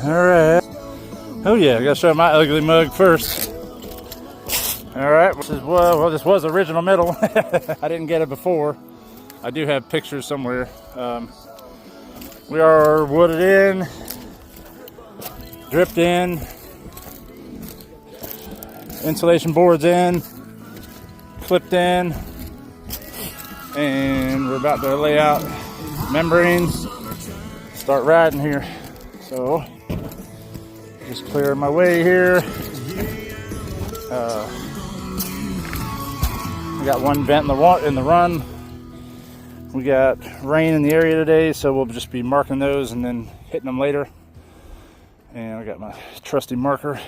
Alright. Oh yeah, I gotta show my ugly mug first. Alright, well, this was original metal. I didn't get it before. I do have pictures somewhere. We are wooded in, dripped in, insulation boards in, clipped in, and we're about to lay out membranes, start riding here. So, just clearing my way here. We got one vent in the run. We got rain in the area today, so we'll just be marking those and then hitting them later. And I got my trusty marker.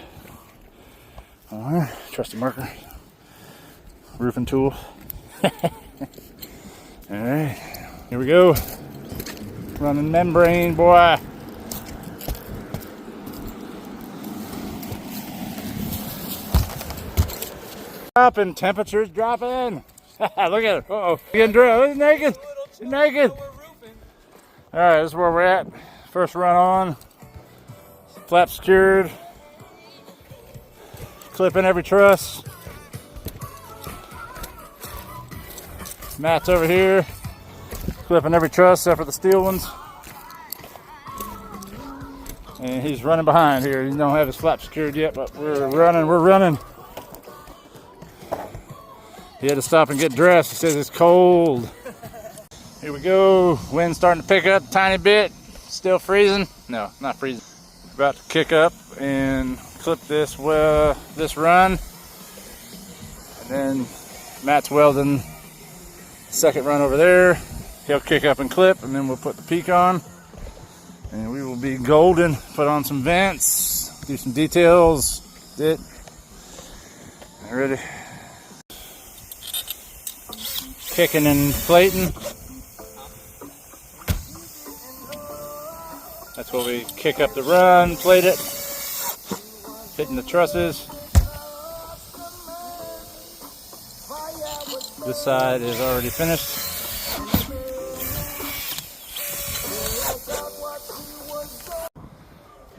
Trusty marker. Roofing tool. Alright, here we go. Running membrane, boy. Dropping, temperatures dropping. Look at it. Uh-oh. Getting dry. It's naked. It's naked. Alright, this is where we're at. First run on. Flap secured. Clipping every truss. Matt's over here. Clipping every truss except for the steel ones. And he's running behind here. He don't have his flap secured yet, but we're running. He had to stop and get dressed. He says it's cold. Here we go. Wind's starting to pick up a tiny bit. Still freezing. No, not freezing. About to kick up and clip this run. And then Matt's welding the second run over there. He'll kick up and clip, and then we'll put the peak on. And we will be golden. Put on some vents, do some details. That's it. Ready. Kicking and plating. That's where we kick up the run, plate it, hitting the trusses. This side is already finished.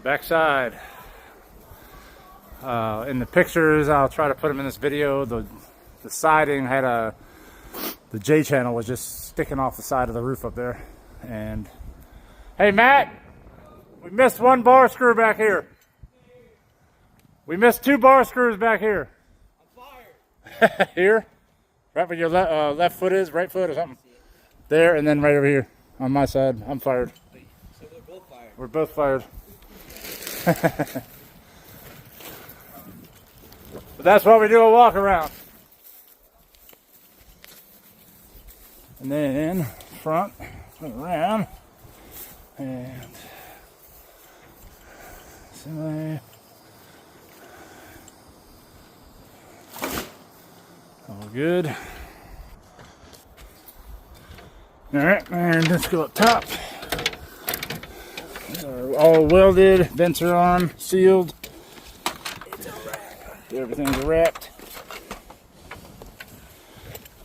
Back side. In the pictures, I'll try to put them in this video. The siding had the J channel was just sticking off the side of the roof up there. And hey, Matt, we missed one bar screw back here. We missed 2 bar screws back here. I'm fired. Here, right where your left foot is, right foot or something. There, and then right over here on my side. I'm fired. So we're both fired. We're both fired. But that's why we do a walk around. And then front, turn around, and semi. All good. All right, and let's go up top. All welded, vents are on, sealed. Everything's wrapped.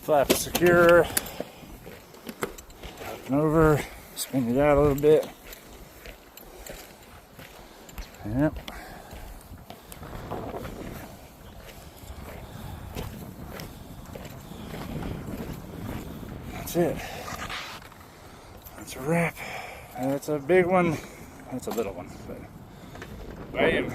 Flap is secure. Over, spin it out a little bit. Yep. That's it. That's a wrap. That's a big one. That's a little one, but bam.